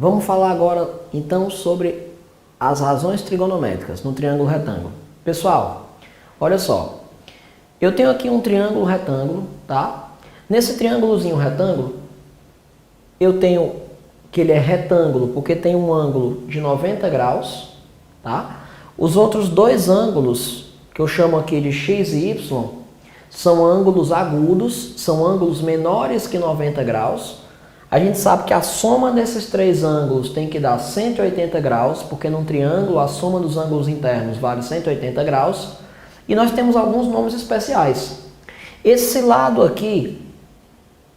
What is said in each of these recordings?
Vamos falar agora, então, sobre as razões trigonométricas no triângulo retângulo. Pessoal, olha só. Eu tenho aqui um triângulo retângulo, tá? Nesse triângulozinho retângulo, eu tenho que ele é retângulo porque tem um ângulo de 90 graus, tá? Os outros dois ângulos, que eu chamo aqui de x e y, são ângulos agudos, são ângulos menores que 90 graus. A gente sabe que a soma desses três ângulos tem que dar 180 graus, porque num triângulo a soma dos ângulos internos vale 180 graus. E nós temos alguns nomes especiais. Esse lado aqui,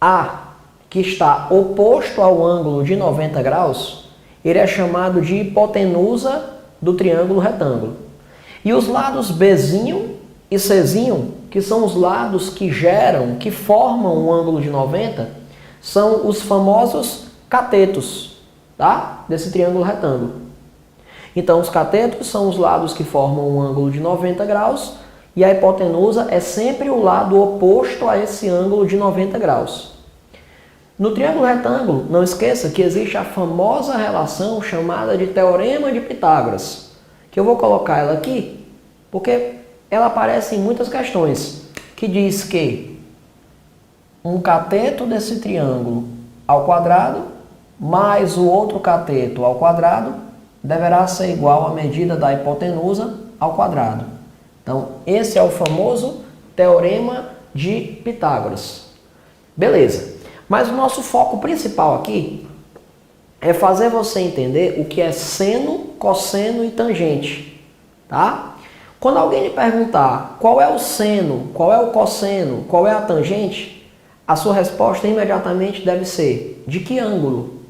A, que está oposto ao ângulo de 90 graus, ele é chamado de hipotenusa do triângulo retângulo. E os lados Bzinho e Czinho, que são os lados que formam um ângulo de 90, são os famosos catetos, tá? Desse triângulo retângulo. Então, os catetos são os lados que formam um ângulo de 90 graus e a hipotenusa é sempre o lado oposto a esse ângulo de 90 graus. No triângulo retângulo, não esqueça que existe a famosa relação chamada de Teorema de Pitágoras, que eu vou colocar ela aqui porque ela aparece em muitas questões, que diz que um cateto desse triângulo ao quadrado mais o outro cateto ao quadrado deverá ser igual à medida da hipotenusa ao quadrado. Então, esse é o famoso Teorema de Pitágoras. Beleza. Mas o nosso foco principal aqui é fazer você entender o que é seno, cosseno e tangente, tá? Quando alguém lhe perguntar qual é o seno, qual é o cosseno, qual é a tangente, a sua resposta imediatamente deve ser: de que ângulo?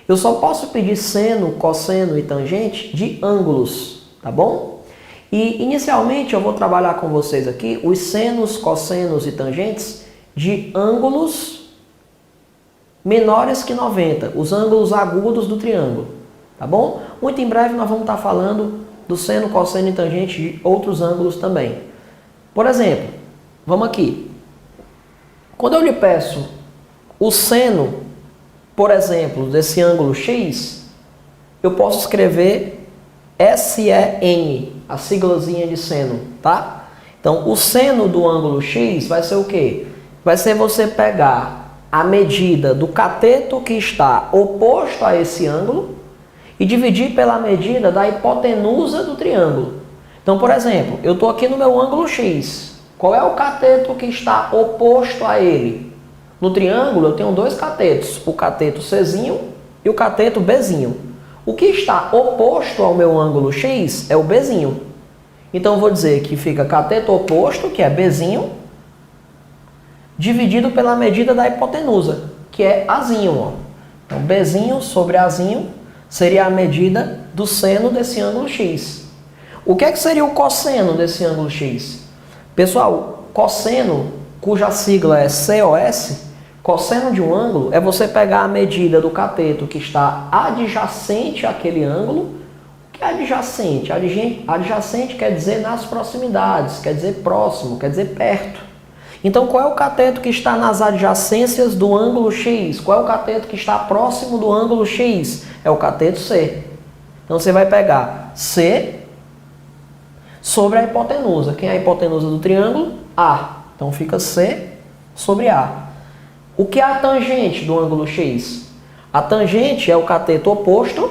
Eu só posso pedir seno, cosseno e tangente de ângulos, tá bom? E inicialmente eu vou trabalhar com vocês aqui os senos, cossenos e tangentes de ângulos menores que 90, os ângulos agudos do triângulo, tá bom? Muito em breve nós vamos estar falando do seno, cosseno e tangente de outros ângulos também. Por exemplo, vamos aqui. Quando eu lhe peço o seno, por exemplo, desse ângulo x, eu posso escrever SEN, a siglazinha de seno, tá? Então, o seno do ângulo x vai ser o quê? Vai ser você pegar a medida do cateto que está oposto a esse ângulo e dividir pela medida da hipotenusa do triângulo. Então, por exemplo, eu estou aqui no meu ângulo x. Qual é o cateto que está oposto a ele? No triângulo eu tenho dois catetos, o cateto Czinho e o cateto Bzinho. O que está oposto ao meu ângulo x é o Bzinho. Então eu vou dizer que fica cateto oposto, que é Bzinho, dividido pela medida da hipotenusa, que é Azinho. Ó. Então, Bzinho sobre Azinho seria a medida do seno desse ângulo x. O que é que seria o cosseno desse ângulo x? Pessoal, cosseno, cuja sigla é COS, cosseno de um ângulo é você pegar a medida do cateto que está adjacente àquele ângulo. O que é adjacente? Adjacente quer dizer nas proximidades, quer dizer próximo, quer dizer perto. Então, qual é o cateto que está nas adjacências do ângulo x? Qual é o cateto que está próximo do ângulo x? É o cateto C. Então, você vai pegar C sobre a hipotenusa. Quem é a hipotenusa do triângulo? A. Então, fica C sobre A. O que é a tangente do ângulo x? A tangente é o cateto oposto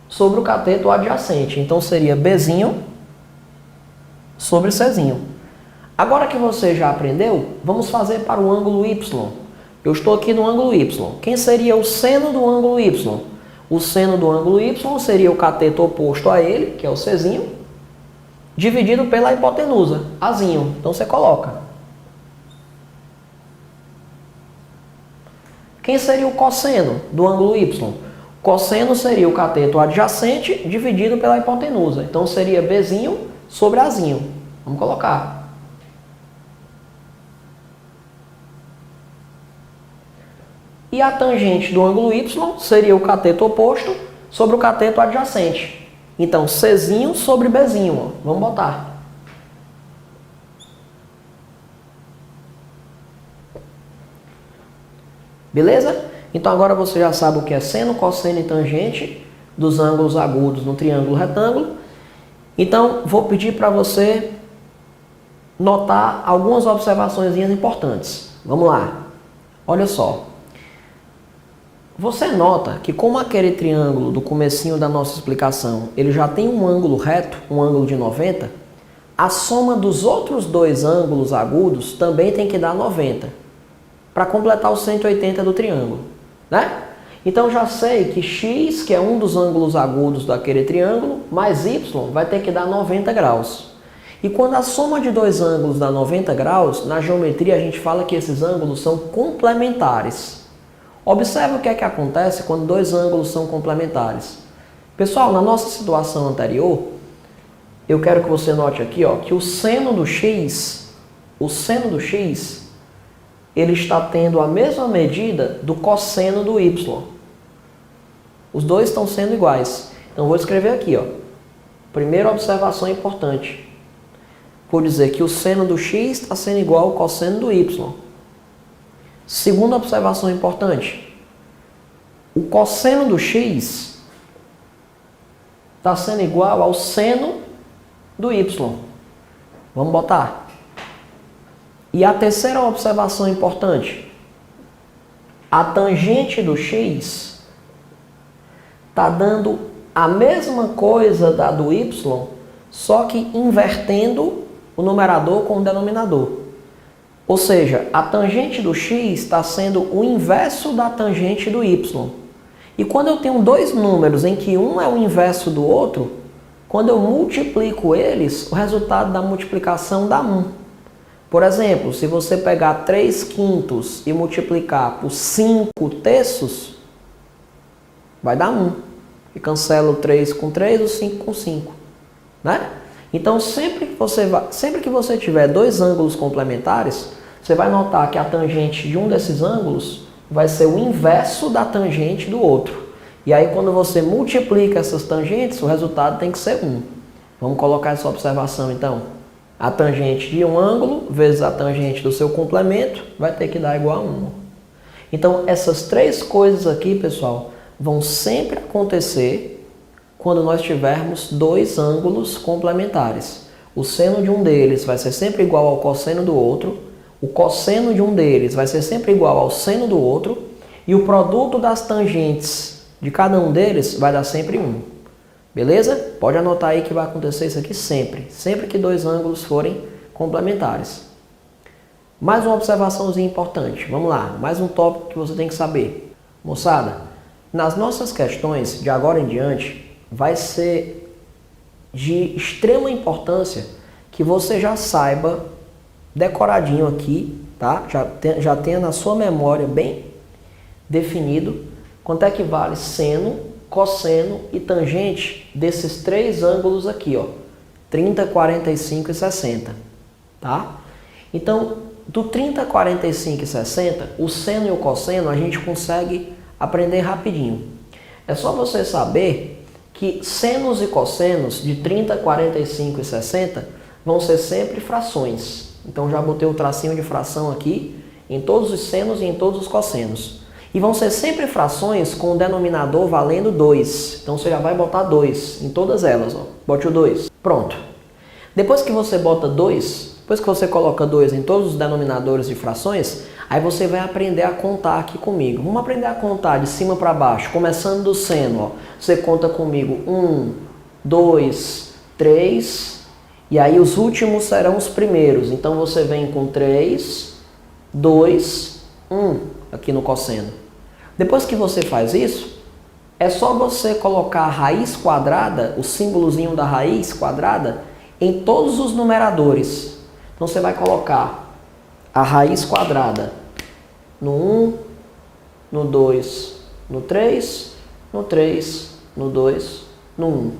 sobre o cateto adjacente. Então, seria Bzinho sobre Czinho. Agora que você já aprendeu, vamos fazer para o ângulo y. Eu estou aqui no ângulo y. Quem seria o seno do ângulo y? O seno do ângulo y seria o cateto oposto a ele, que é o Czinho, dividido pela hipotenusa, Azinho. Então você coloca. Quem seria o cosseno do ângulo y? O cosseno seria o cateto adjacente dividido pela hipotenusa. Então seria Bzinho sobre Azinho. Vamos colocar. E a tangente do ângulo y seria o cateto oposto sobre o cateto adjacente. Então, Czinho sobre Bzinho. Ó. Vamos botar. Beleza? Então agora você já sabe o que é seno, cosseno e tangente dos ângulos agudos no triângulo retângulo. Então vou pedir para você notar algumas observações importantes. Vamos lá. Olha só. Você nota que como aquele triângulo do comecinho da nossa explicação, ele já tem um ângulo reto, um ângulo de 90, a soma dos outros dois ângulos agudos também tem que dar 90, para completar os 180 do triângulo, né? Então já sei que x, que é um dos ângulos agudos daquele triângulo, mais y vai ter que dar 90 graus. E quando a soma de dois ângulos dá 90 graus, na geometria a gente fala que esses ângulos são complementares. Observe o que é que acontece quando dois ângulos são complementares. Pessoal, na nossa situação anterior, eu quero que você note aqui, ó, que o seno do x, ele está tendo a mesma medida do cosseno do y. Os dois estão sendo iguais. Então, vou escrever aqui, ó. Primeira observação importante. Vou dizer que o seno do x está sendo igual ao cosseno do y. Segunda observação importante. O cosseno do x está sendo igual ao seno do y. Vamos botar. E a terceira observação importante. A tangente do x está dando a mesma coisa da do y, só que invertendo o numerador com o denominador. Ou seja, a tangente do x está sendo o inverso da tangente do y. E quando eu tenho dois números em que um é o inverso do outro, quando eu multiplico eles, o resultado da multiplicação dá 1. Por exemplo, se você pegar 3/5 e multiplicar por 5/3, vai dar 1. E cancela o 3 com 3, o 5 com 5. Né? Então, sempre que você tiver dois ângulos complementares, você vai notar que a tangente de um desses ângulos vai ser o inverso da tangente do outro. E aí, quando você multiplica essas tangentes, o resultado tem que ser 1. Vamos colocar essa observação, então. A tangente de um ângulo vezes a tangente do seu complemento vai ter que dar igual a 1. Então, essas três coisas aqui, pessoal, vão sempre acontecer quando nós tivermos dois ângulos complementares. O seno de um deles vai ser sempre igual ao cosseno do outro, o cosseno de um deles vai ser sempre igual ao seno do outro, e o produto das tangentes de cada um deles vai dar sempre 1. Beleza? Pode anotar aí que vai acontecer isso aqui sempre que dois ângulos forem complementares. Mais uma observaçãozinha importante. Vamos lá, mais um tópico que você tem que saber. Moçada, nas nossas questões de agora em diante, vai ser de extrema importância que você já saiba decoradinho aqui, tá? Já tenha na sua memória bem definido quanto é que vale seno, cosseno e tangente desses três ângulos aqui, ó, 30, 45 e 60, tá? Então, do 30, 45 e 60, o seno e o cosseno a gente consegue aprender rapidinho. É só você saber que senos e cossenos de 30, 45 e 60 vão ser sempre frações. Então já botei o tracinho de fração aqui em todos os senos e em todos os cossenos. E vão ser sempre frações com o denominador valendo 2. Então você já vai botar 2 em todas elas, ó. Bote o 2. Pronto. Depois que você bota 2, depois que você coloca 2 em todos os denominadores de frações, aí você vai aprender a contar aqui comigo. Vamos aprender a contar de cima para baixo, começando do seno, ó. Você conta comigo 1, 2, 3, e aí os últimos serão os primeiros. Então você vem com 3, 2, 1 aqui no cosseno. Depois que você faz isso, é só você colocar a raiz quadrada, o símbolozinho da raiz quadrada, em todos os numeradores. Então você vai colocar a raiz quadrada no 1, no 2, no 3, no 3, no 2, no 1.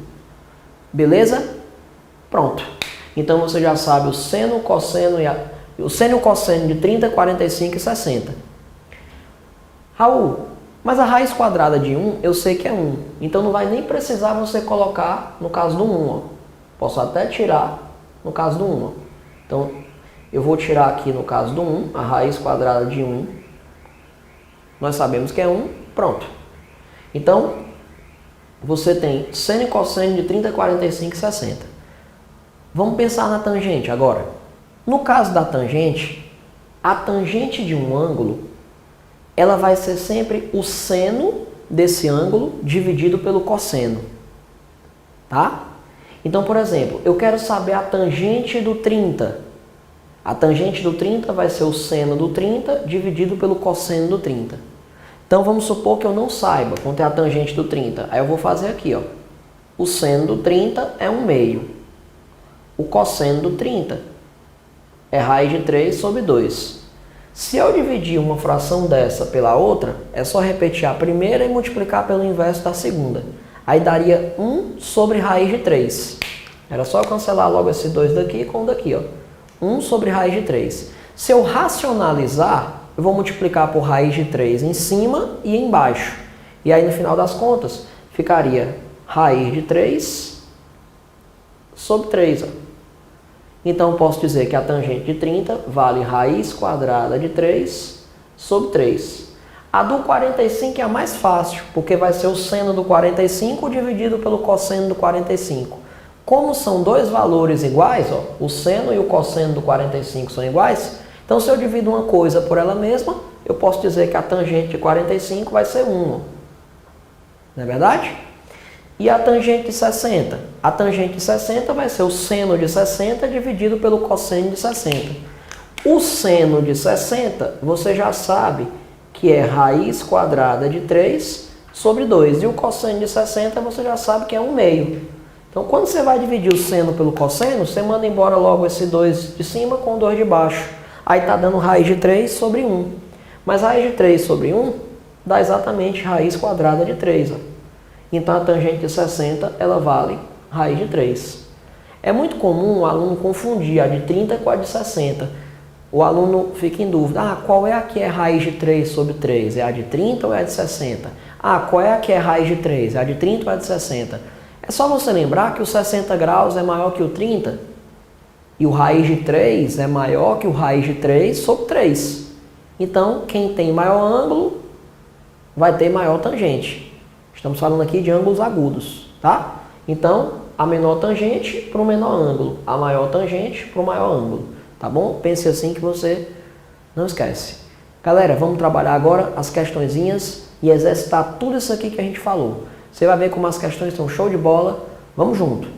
Beleza? Pronto. Então você já sabe o seno, o cosseno e o seno e o cosseno de 30, 45 e 60. Raul, mas a raiz quadrada de 1 eu sei que é 1. Então não vai nem precisar você colocar no caso do 1. Ó. Posso até tirar no caso do 1. Ó. Então eu vou tirar aqui no caso do 1, a raiz quadrada de 1. nós sabemos que é 1, pronto. Então, você tem seno e cosseno de 30, 45 e 60. Vamos pensar na tangente agora. No caso da tangente, a tangente de um ângulo, ela vai ser sempre o seno desse ângulo dividido pelo cosseno. Tá? Então, por exemplo, eu quero saber a tangente do 30. A tangente do 30 vai ser o seno do 30 dividido pelo cosseno do 30. Então, vamos supor que eu não saiba quanto é a tangente do 30. Aí eu vou fazer aqui, ó. O seno do 30 é 1/2. O cosseno do 30 é raiz de 3 sobre 2. Se eu dividir uma fração dessa pela outra, é só repetir a primeira e multiplicar pelo inverso da segunda. Aí daria 1 sobre raiz de 3. Era só eu cancelar logo esse 2 daqui com o daqui, ó. 1 sobre raiz de 3. Se eu racionalizar, eu vou multiplicar por raiz de 3 em cima e embaixo. E aí no final das contas, ficaria raiz de 3 sobre 3, ó. Então eu posso dizer que a tangente de 30 vale raiz quadrada de 3 sobre 3. A do 45 é a mais fácil, porque vai ser o seno do 45 dividido pelo cosseno do 45. Como são dois valores iguais, ó, o seno e o cosseno do 45 são iguais, então se eu divido uma coisa por ela mesma, eu posso dizer que a tangente de 45 vai ser 1. Não é verdade? E a tangente de 60? A tangente de 60 vai ser o seno de 60 dividido pelo cosseno de 60. O seno de 60, você já sabe que é raiz quadrada de 3 sobre 2. E o cosseno de 60 você já sabe que é 1/2. Então, quando você vai dividir o seno pelo cosseno, você manda embora logo esse 2 de cima com o 2 de baixo. Aí está dando raiz de 3 sobre 1. Mas raiz de 3 sobre 1 dá exatamente raiz quadrada de 3. Ó. Então, a tangente de 60, ela vale raiz de 3. É muito comum o aluno confundir a de 30 com a de 60. O aluno fica em dúvida, qual é a que é raiz de 3 sobre 3? É a de 30 ou é a de 60? Qual é a que é raiz de 3? É a de 30 ou é a de 60? É só você lembrar que o 60 graus é maior que o 30 e o raiz de 3 é maior que o raiz de 3 sobre 3. Então, quem tem maior ângulo vai ter maior tangente. Estamos falando aqui de ângulos agudos, tá? Então, a menor tangente para o menor ângulo, a maior tangente para o maior ângulo. Tá bom? Pense assim que você não esquece. Galera, vamos trabalhar agora as questõezinhas e exercitar tudo isso aqui que a gente falou. Você vai ver como as questões são show de bola. Vamos junto!